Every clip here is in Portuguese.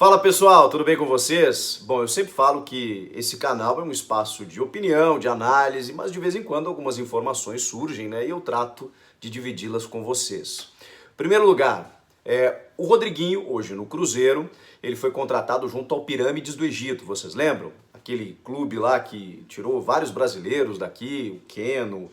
Fala pessoal, tudo bem com vocês? Bom, eu sempre falo que esse canal é um espaço de opinião, de análise, mas de vez em quando algumas informações surgem, né? E eu trato de dividi-las com vocês. Em primeiro lugar, o Rodriguinho, hoje no Cruzeiro, ele foi contratado junto ao Pirâmides do Egito, vocês lembram? Aquele clube lá que tirou vários brasileiros daqui, o Keno,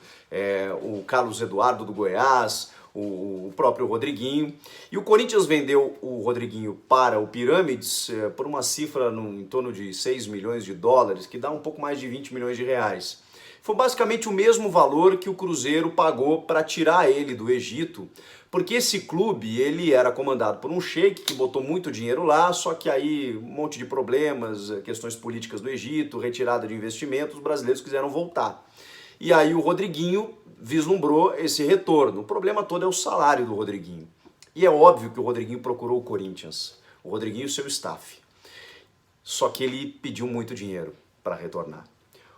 o Carlos Eduardo do Goiás, o próprio Rodriguinho. E o Corinthians vendeu o Rodriguinho para o Pirâmides por uma cifra em torno de 6 milhões de dólares, que dá um pouco mais de 20 milhões de reais. Foi basicamente o mesmo valor que o Cruzeiro pagou para tirar ele do Egito, porque esse clube ele era comandado por um sheik que botou muito dinheiro lá, só que aí um monte de problemas, questões políticas do Egito, retirada de investimentos, os brasileiros quiseram voltar. E aí o Rodriguinho vislumbrou esse retorno. O problema todo é o salário do Rodriguinho. E é óbvio que o Rodriguinho procurou o Corinthians, o Rodriguinho e o seu staff. Só que ele pediu muito dinheiro para retornar.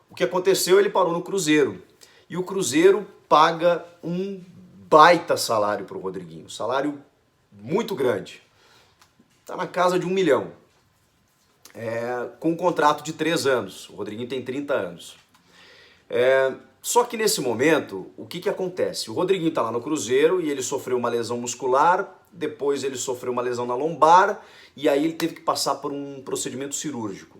O que aconteceu? Ele parou no Cruzeiro. E o Cruzeiro paga um baita salário para o Rodriguinho. Salário muito grande. Está na casa de 1 milhão. Com um contrato de 3 anos. O Rodriguinho tem 30 anos. Só que nesse momento, o que acontece? O Rodriguinho está lá no Cruzeiro e ele sofreu uma lesão muscular, depois ele sofreu uma lesão na lombar e aí ele teve que passar por um procedimento cirúrgico.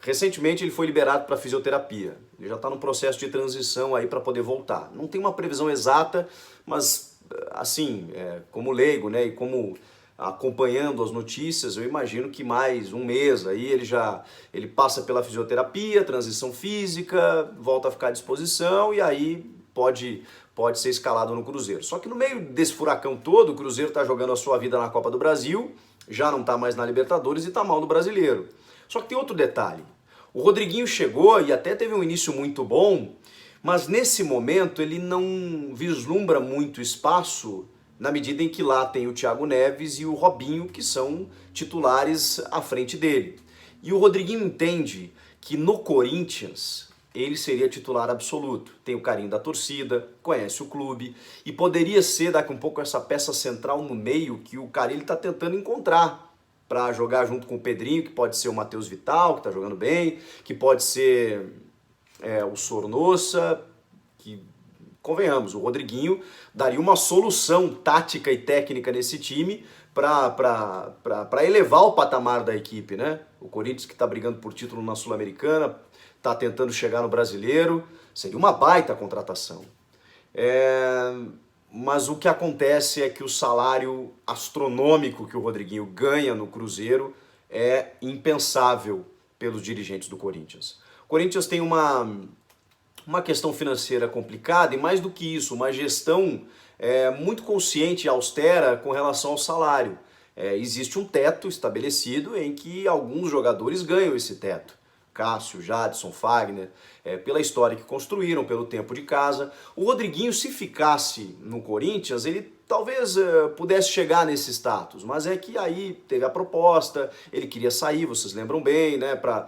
Recentemente ele foi liberado para fisioterapia, ele já está no processo de transição aí para poder voltar. Não tem uma previsão exata, mas assim, como leigo, né, e como acompanhando as notícias, eu imagino que mais um mês aí ele passa pela fisioterapia, transição física, volta a ficar à disposição e aí pode ser escalado no Cruzeiro. Só que no meio desse furacão todo, o Cruzeiro está jogando a sua vida na Copa do Brasil, já não está mais na Libertadores e está mal no Brasileiro. Só que tem outro detalhe. O Rodriguinho chegou e até teve um início muito bom, mas nesse momento ele não vislumbra muito espaço na medida em que lá tem o Thiago Neves e o Robinho, que são titulares à frente dele. E o Rodriguinho entende que no Corinthians ele seria titular absoluto. Tem o carinho da torcida, conhece o clube e poderia ser daqui um pouco essa peça central no meio que o Carille está tentando encontrar para jogar junto com o Pedrinho, que pode ser o Matheus Vital, que está jogando bem, que pode ser o Sornossa, que, convenhamos, o Rodriguinho daria uma solução tática e técnica nesse time para elevar o patamar da equipe, né? O Corinthians que está brigando por título na Sul-Americana, está tentando chegar no Brasileiro, seria uma baita contratação. Mas o que acontece é que o salário astronômico que o Rodriguinho ganha no Cruzeiro é impensável pelos dirigentes do Corinthians. O Corinthians tem uma questão financeira complicada e mais do que isso, uma gestão muito consciente e austera com relação ao salário. Existe um teto estabelecido em que alguns jogadores ganham esse teto. Cássio, Jadson, Fagner, pela história que construíram, pelo tempo de casa. O Rodriguinho, se ficasse no Corinthians, ele talvez pudesse chegar nesse status, mas é que aí teve a proposta, ele queria sair, vocês lembram bem, né, para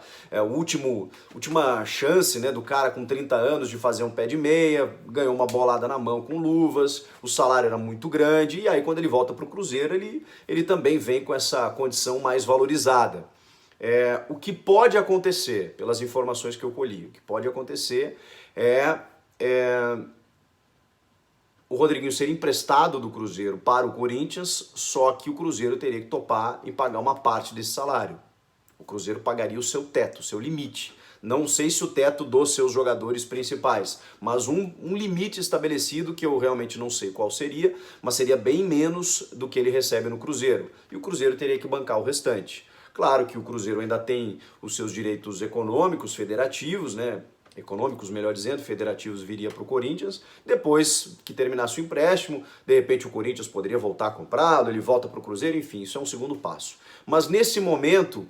última chance, né, do cara com 30 anos de fazer um pé de meia, ganhou uma bolada na mão com luvas, o salário era muito grande, e aí quando ele volta para o Cruzeiro, ele também vem com essa condição mais valorizada. O que pode acontecer, pelas informações que eu colhi, o que pode acontecer o Rodriguinho ser emprestado do Cruzeiro para o Corinthians, só que o Cruzeiro teria que topar e pagar uma parte desse salário. O Cruzeiro pagaria o seu teto, o seu limite. Não sei se o teto dos seus jogadores principais, mas um limite estabelecido que eu realmente não sei qual seria, mas seria bem menos do que ele recebe no Cruzeiro. E o Cruzeiro teria que bancar o restante. Claro que o Cruzeiro ainda tem os seus direitos econômicos, federativos, né? Econômicos, melhor dizendo, federativos viria para o Corinthians. Depois que terminasse o empréstimo, de repente o Corinthians poderia voltar a comprá-lo, ele volta para o Cruzeiro, enfim, isso é um segundo passo. Mas nesse momento,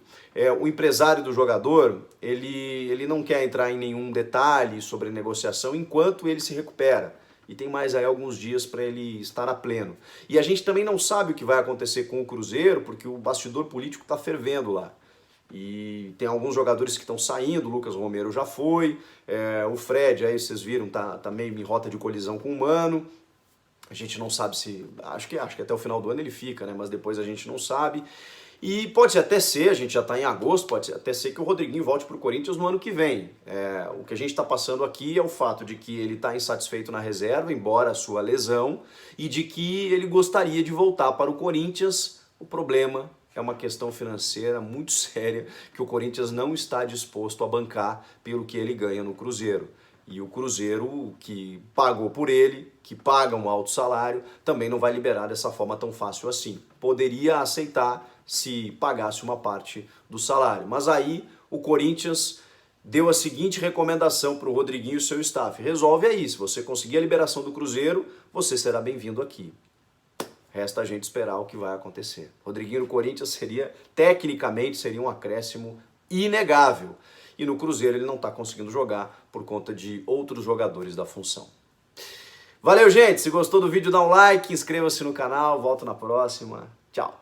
o empresário do jogador, ele não quer entrar em nenhum detalhe sobre negociação enquanto ele se recupera. E tem mais aí alguns dias para ele estar a pleno. E a gente também não sabe o que vai acontecer com o Cruzeiro, porque o bastidor político está fervendo lá. E tem alguns jogadores que estão saindo, o Lucas Romero já foi, o Fred, aí vocês viram, tá meio em rota de colisão com o Mano. A gente não sabe se... Acho que até o final do ano ele fica, né? Mas depois a gente não sabe. E pode até ser, a gente já está em agosto, pode até ser que o Rodriguinho volte para o Corinthians no ano que vem. O que a gente está passando aqui é o fato de que ele está insatisfeito na reserva, embora a sua lesão, e de que ele gostaria de voltar para o Corinthians. O problema é uma questão financeira muito séria que o Corinthians não está disposto a bancar pelo que ele ganha no Cruzeiro. E o Cruzeiro, que pagou por ele, que paga um alto salário, também não vai liberar dessa forma tão fácil assim. Poderia aceitar se pagasse uma parte do salário. Mas aí o Corinthians deu a seguinte recomendação para o Rodriguinho e o seu staff. Resolve aí, se você conseguir a liberação do Cruzeiro, você será bem-vindo aqui. Resta a gente esperar o que vai acontecer. Rodriguinho no Corinthians tecnicamente, seria um acréscimo inegável. E no Cruzeiro ele não está conseguindo jogar por conta de outros jogadores da função. Valeu, gente! Se gostou do vídeo, dá um like, inscreva-se no canal, volto na próxima. Tchau!